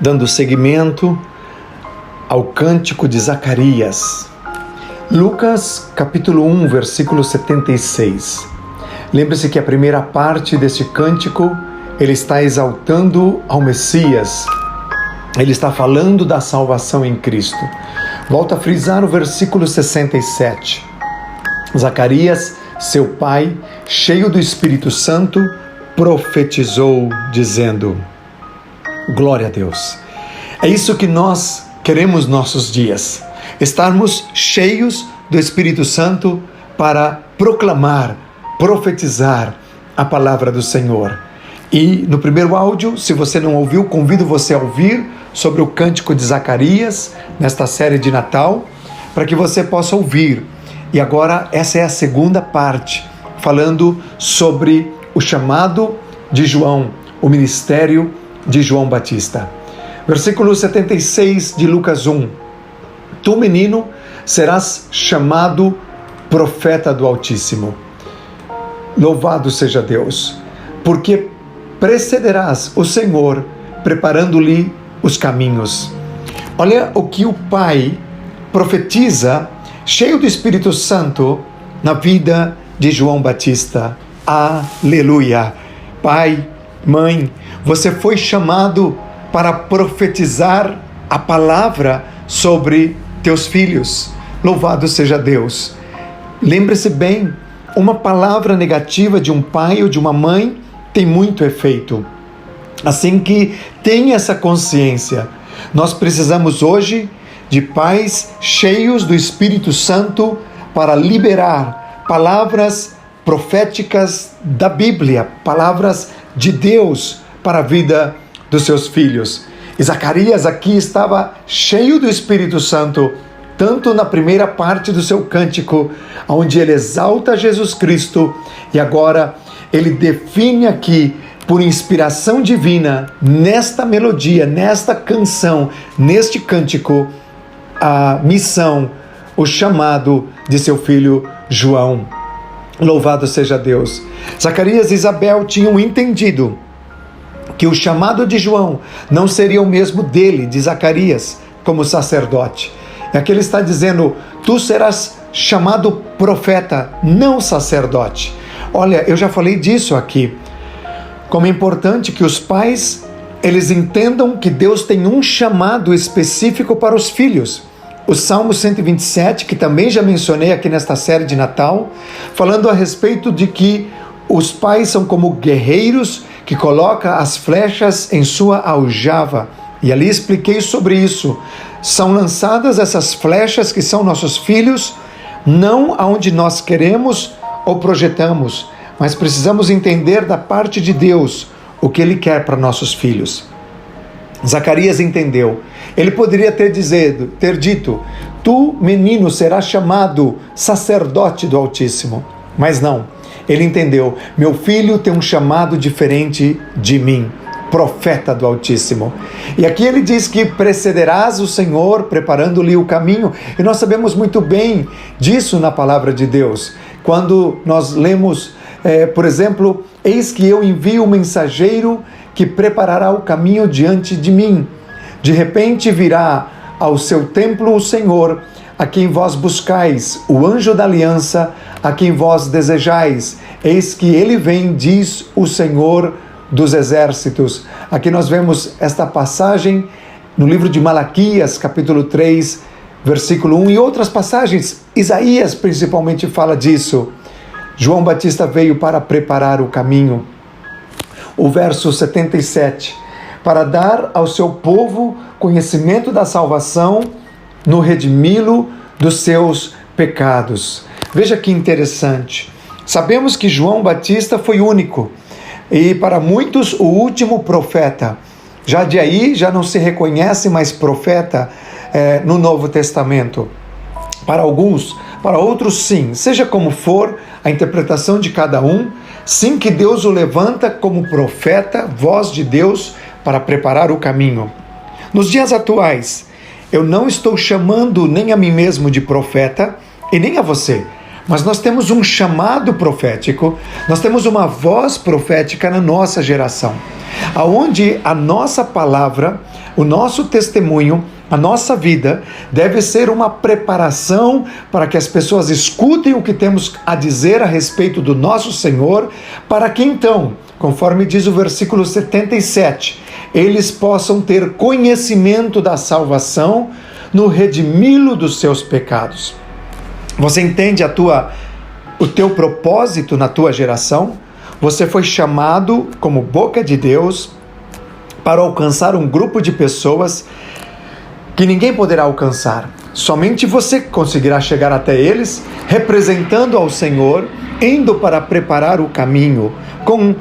dando seguimento ao cântico de Zacarias. Lucas capítulo 1, versículo 76. Lembre-se que a primeira parte deste cântico, ele está exaltando ao Messias. Ele está falando da salvação em Cristo. Volto a frisar o versículo 67. Zacarias, seu pai, cheio do Espírito Santo, profetizou, dizendo: glória a Deus. É isso que nós queremos nossos dias. Estarmos cheios do Espírito Santo para proclamar, profetizar a palavra do Senhor. E no primeiro áudio, se você não ouviu, convido você a ouvir sobre o cântico de Zacarias, nesta série de Natal, para que você possa ouvir. E agora essa é a segunda parte, falando sobre o chamado de João, o ministério de João Batista. Versículo 76 de Lucas 1. Tu, menino, serás chamado profeta do Altíssimo. Louvado seja Deus, porque precederás o Senhor, preparando-lhe os caminhos. Olha o que o Pai profetiza, cheio do Espírito Santo, na vida de João Batista. Aleluia! Pai, mãe, você foi chamado para profetizar a palavra sobre teus filhos. Louvado seja Deus. Lembre-se bem, uma palavra negativa de um pai ou de uma mãe tem muito efeito. Assim que tenha essa consciência. Nós precisamos hoje de pais cheios do Espírito Santo para liberar palavras proféticas da Bíblia, palavras de Deus para a vida dos seus filhos. E Zacarias aqui estava cheio do Espírito Santo, tanto na primeira parte do seu cântico, onde ele exalta Jesus Cristo, e agora ele define aqui, por inspiração divina, nesta melodia, nesta canção, neste cântico, a missão, o chamado de seu filho João. Louvado seja Deus. Zacarias e Isabel tinham entendido que o chamado de João não seria o mesmo dele, de Zacarias, como sacerdote. E aqui ele está dizendo: tu serás chamado profeta, não sacerdote. Olha, eu já falei disso aqui. Como é importante que os pais, eles entendam que Deus tem um chamado específico para os filhos. O Salmo 127, que também já mencionei aqui nesta série de Natal, falando a respeito de que os pais são como guerreiros que colocam as flechas em sua aljava. E ali expliquei sobre isso. São lançadas essas flechas que são nossos filhos, não aonde nós queremos ou projetamos, mas precisamos entender da parte de Deus o que Ele quer para nossos filhos. Zacarias entendeu. Ele poderia ter dito: tu, menino, serás chamado sacerdote do Altíssimo. Mas não. Ele entendeu: meu filho tem um chamado diferente de mim, profeta do Altíssimo. E aqui ele diz que precederás o Senhor, preparando-lhe o caminho. E nós sabemos muito bem disso na palavra de Deus. Quando nós lemos, por exemplo, eis que eu envio um mensageiro que preparará o caminho diante de mim. De repente virá ao seu templo o Senhor, a quem vós buscais, o anjo da aliança, a quem vós desejais. Eis que ele vem, diz o Senhor dos exércitos. Aqui nós vemos esta passagem no livro de Malaquias, capítulo 3, versículo 1, e outras passagens. Isaías principalmente fala disso. João Batista veio para preparar o caminho. O verso 77, para dar ao seu povo conhecimento da salvação, no redimi-lo dos seus pecados. Veja que interessante. Sabemos que João Batista foi único e para muitos o último profeta. Já de aí já não se reconhece mais profeta no Novo Testamento. Para alguns, para outros sim. Seja como for a interpretação de cada um, sim, que Deus o levanta como profeta, voz de Deus, para preparar o caminho. Nos dias atuais, eu não estou chamando nem a mim mesmo de profeta e nem a você, mas nós temos um chamado profético, nós temos uma voz profética na nossa geração, aonde a nossa palavra, o nosso testemunho, a nossa vida deve ser uma preparação para que as pessoas escutem o que temos a dizer a respeito do nosso Senhor, para que então, conforme diz o versículo 77, eles possam ter conhecimento da salvação no redimi-lo dos seus pecados. Você entende o teu propósito na tua geração? Você foi chamado como boca de Deus para alcançar um grupo de pessoas que ninguém poderá alcançar. Somente você conseguirá chegar até eles, representando ao Senhor, indo para preparar o caminho, com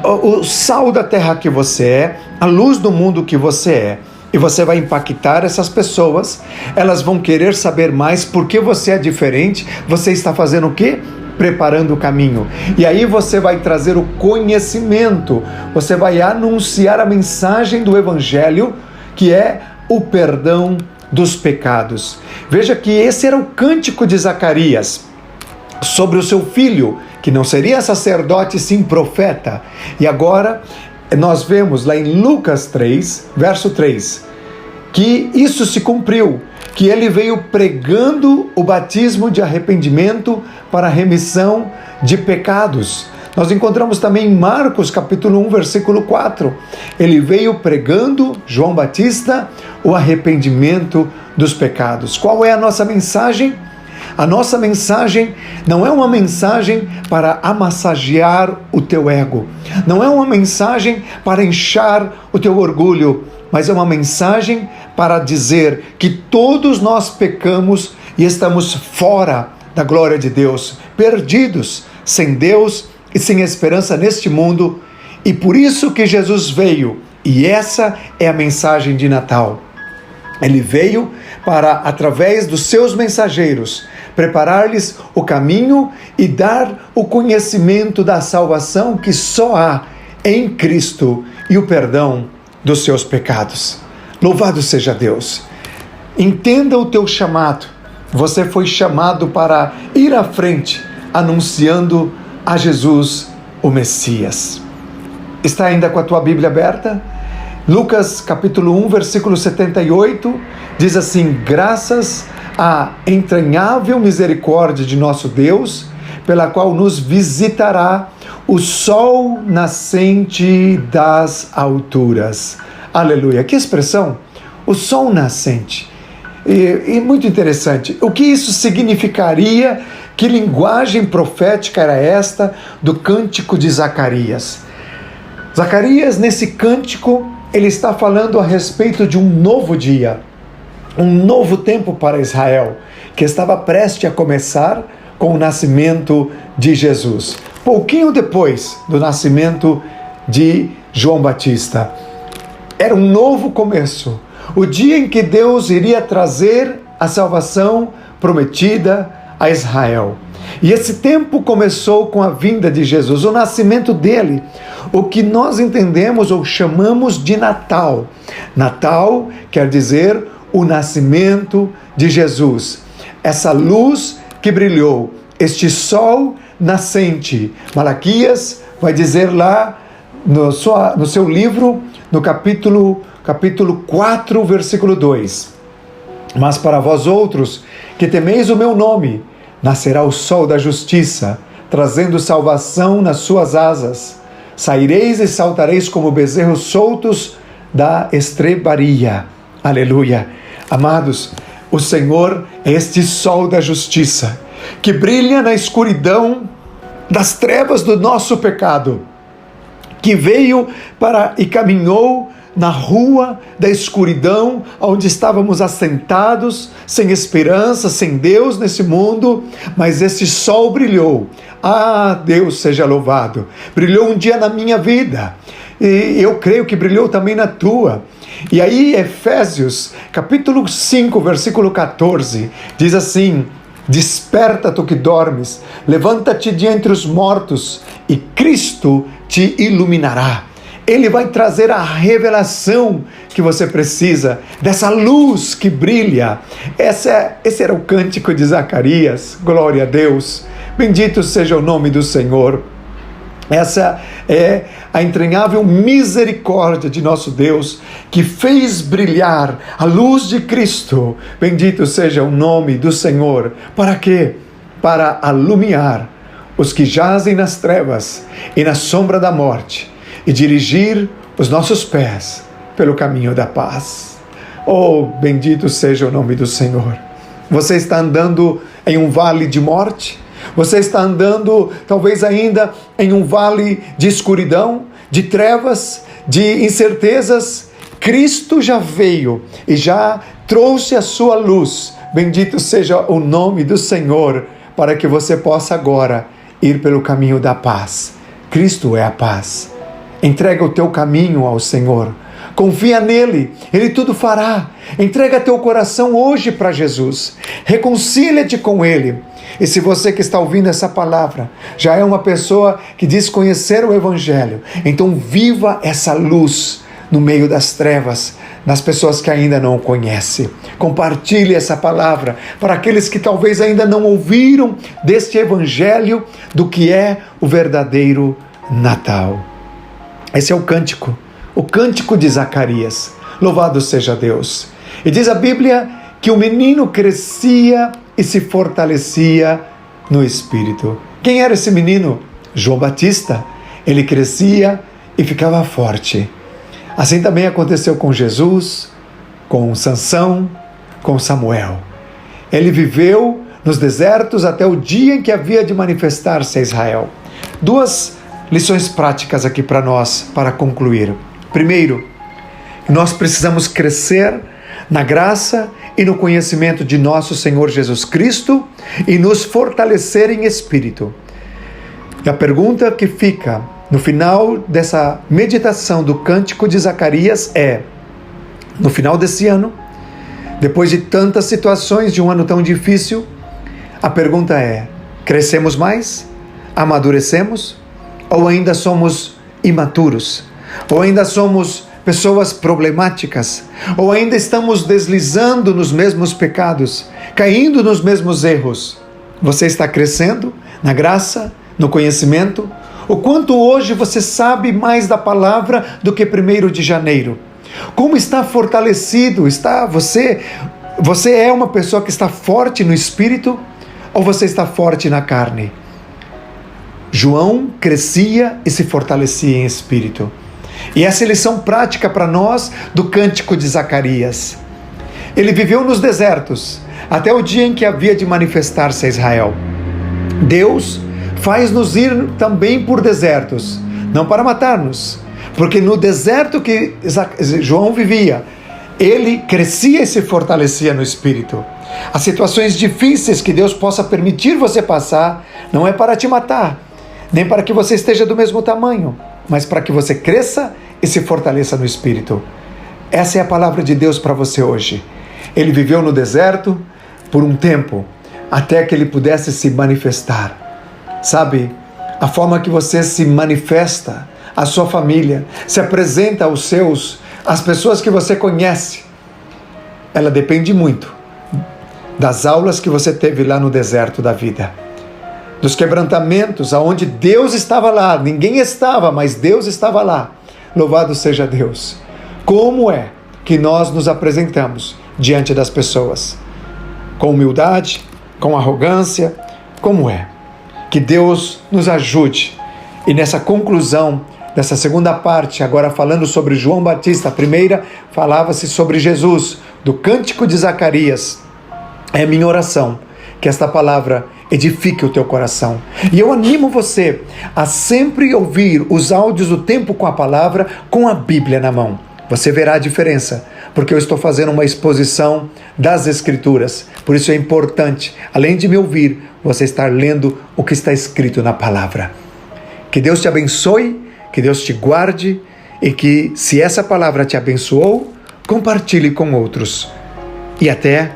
o sal da terra que você é, a luz do mundo que você é. E você vai impactar essas pessoas, elas vão querer saber mais porque você é diferente, você está fazendo o quê? Preparando o caminho. E aí você vai trazer o conhecimento, você vai anunciar a mensagem do Evangelho, que é o perdão dos pecados. Veja que esse era o cântico de Zacarias sobre o seu filho, que não seria sacerdote, sim profeta. E agora nós vemos lá em Lucas 3, verso 3, que isso se cumpriu, que ele veio pregando o batismo de arrependimento para a remissão de pecados. Nós encontramos também em Marcos capítulo 1, versículo 4. Ele veio pregando, João Batista, o arrependimento dos pecados. Qual é a nossa mensagem? A nossa mensagem não é uma mensagem para amassagear o teu ego, não é uma mensagem para inchar o teu orgulho, mas é uma mensagem para dizer que todos nós pecamos e estamos fora da glória de Deus, perdidos, sem Deus e sem esperança neste mundo, e por isso que Jesus veio, e essa é a mensagem de Natal. Ele veio para, através dos seus mensageiros, preparar-lhes o caminho e dar o conhecimento da salvação que só há em Cristo e o perdão dos seus pecados. Louvado seja Deus! Entenda o teu chamado. Você foi chamado para ir à frente, anunciando a Jesus, o Messias. Está ainda com a tua Bíblia aberta? Lucas capítulo 1, versículo 78, diz assim: graças à entranhável misericórdia de nosso Deus, pela qual nos visitará o sol nascente das alturas. Aleluia! Que expressão! O sol nascente. E muito interessante. O que isso significaria? Que linguagem profética era esta do cântico de Zacarias? Zacarias, nesse cântico, ele está falando a respeito de um novo dia, um novo tempo para Israel, que estava prestes a começar com o nascimento de Jesus. Pouquinho depois do nascimento de João Batista. Era um novo começo, o dia em que Deus iria trazer a salvação prometida a Israel. E esse tempo começou com a vinda de Jesus, o nascimento dele, o que nós entendemos ou chamamos de Natal. Natal quer dizer o nascimento de Jesus. Essa luz que brilhou, este sol nascente. Malaquias vai dizer lá no seu livro, no capítulo 4, versículo 2. Mas para vós outros, que temeis o meu nome, nascerá o sol da justiça, trazendo salvação nas suas asas. Saireis e saltareis como bezerros soltos da estrebaria. Aleluia! Amados, o Senhor é este sol da justiça, que brilha na escuridão das trevas do nosso pecado, que veio e caminhou na rua da escuridão, onde estávamos assentados, sem esperança, sem Deus nesse mundo, mas esse sol brilhou. Ah, Deus seja louvado! Brilhou um dia na minha vida, e eu creio que brilhou também na tua. E aí, Efésios, capítulo 5, versículo 14, diz assim: desperta tu que dormes, levanta-te de entre os mortos, e Cristo te iluminará. Ele vai trazer a revelação que você precisa, dessa luz que brilha. Esse era o cântico de Zacarias. Glória a Deus. Bendito seja o nome do Senhor. Essa é a entranhável misericórdia de nosso Deus, que fez brilhar a luz de Cristo. Bendito seja o nome do Senhor. Para quê? Para alumiar os que jazem nas trevas e na sombra da morte, e dirigir os nossos pés pelo caminho da paz. Oh, bendito seja o nome do Senhor. Você está andando em um vale de morte? Você está andando, talvez ainda, em um vale de escuridão, de trevas, de incertezas? Cristo já veio e já trouxe a sua luz. Bendito seja o nome do Senhor, para que você possa agora ir pelo caminho da paz. Cristo é a paz. Entrega o teu caminho ao Senhor. Confia nele, ele tudo fará. Entrega teu coração hoje para Jesus. Reconcilia-te com ele. E se você que está ouvindo essa palavra já é uma pessoa que diz conhecer o Evangelho, então viva essa luz no meio das trevas, nas pessoas que ainda não o conhecem. Compartilhe essa palavra para aqueles que talvez ainda não ouviram deste Evangelho, do que é o verdadeiro Natal. Esse é o cântico de Zacarias. Louvado seja Deus. E diz a Bíblia que o menino crescia e se fortalecia no Espírito. Quem era esse menino? João Batista. Ele crescia e ficava forte. Assim também aconteceu com Jesus, com Sansão, com Samuel. Ele viveu nos desertos até o dia em que havia de manifestar-se a Israel. Duas lições práticas aqui para nós, para concluir. Primeiro, nós precisamos crescer na graça e no conhecimento de nosso Senhor Jesus Cristo e nos fortalecer em espírito. E a pergunta que fica no final dessa meditação do cântico de Zacarias é: no final desse ano, depois de tantas situações de um ano tão difícil, a pergunta é: crescemos mais? Amadurecemos? Ou ainda somos imaturos? Ou ainda somos pessoas problemáticas? Ou ainda estamos deslizando nos mesmos pecados, caindo nos mesmos erros? Você está crescendo na graça, no conhecimento? O quanto hoje você sabe mais da palavra do que 1º de janeiro? Como está fortalecido? Você é uma pessoa que está forte no espírito ou você está forte na carne? João crescia e se fortalecia em espírito. E essa é a lição prática para nós do cântico de Zacarias. Ele viveu nos desertos até o dia em que havia de manifestar-se a Israel. Deus faz-nos ir também por desertos, não para matar-nos, porque no deserto que João vivia, ele crescia e se fortalecia no espírito. As situações difíceis que Deus possa permitir você passar não é para te matar, nem para que você esteja do mesmo tamanho, mas para que você cresça e se fortaleça no espírito. Essa é a palavra de Deus para você hoje. Ele viveu no deserto por um tempo, até que ele pudesse se manifestar. Sabe, a forma que você se manifesta, a sua família, se apresenta às pessoas que você conhece, ela depende muito das aulas que você teve lá no deserto da vida, dos quebrantamentos, aonde Deus estava lá. Ninguém estava, mas Deus estava lá. Louvado seja Deus. Como é que nós nos apresentamos diante das pessoas? Com humildade, com arrogância? Como é? Que Deus nos ajude. E nessa conclusão dessa segunda parte, agora falando sobre João Batista, a primeira falava-se sobre Jesus, do cântico de Zacarias. É minha oração que esta palavra edifique o teu coração. E eu animo você a sempre ouvir os áudios do Tempo com a Palavra com a Bíblia na mão. Você verá a diferença, porque eu estou fazendo uma exposição das Escrituras. Por isso é importante, além de me ouvir, você estar lendo o que está escrito na palavra. Que Deus te abençoe, que Deus te guarde e que, se essa palavra te abençoou, compartilhe com outros. E até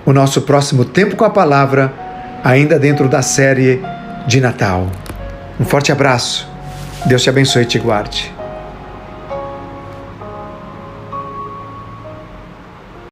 o nosso próximo Tempo com a Palavra, ainda dentro da série de Natal. Um forte abraço. Deus te abençoe e te guarde.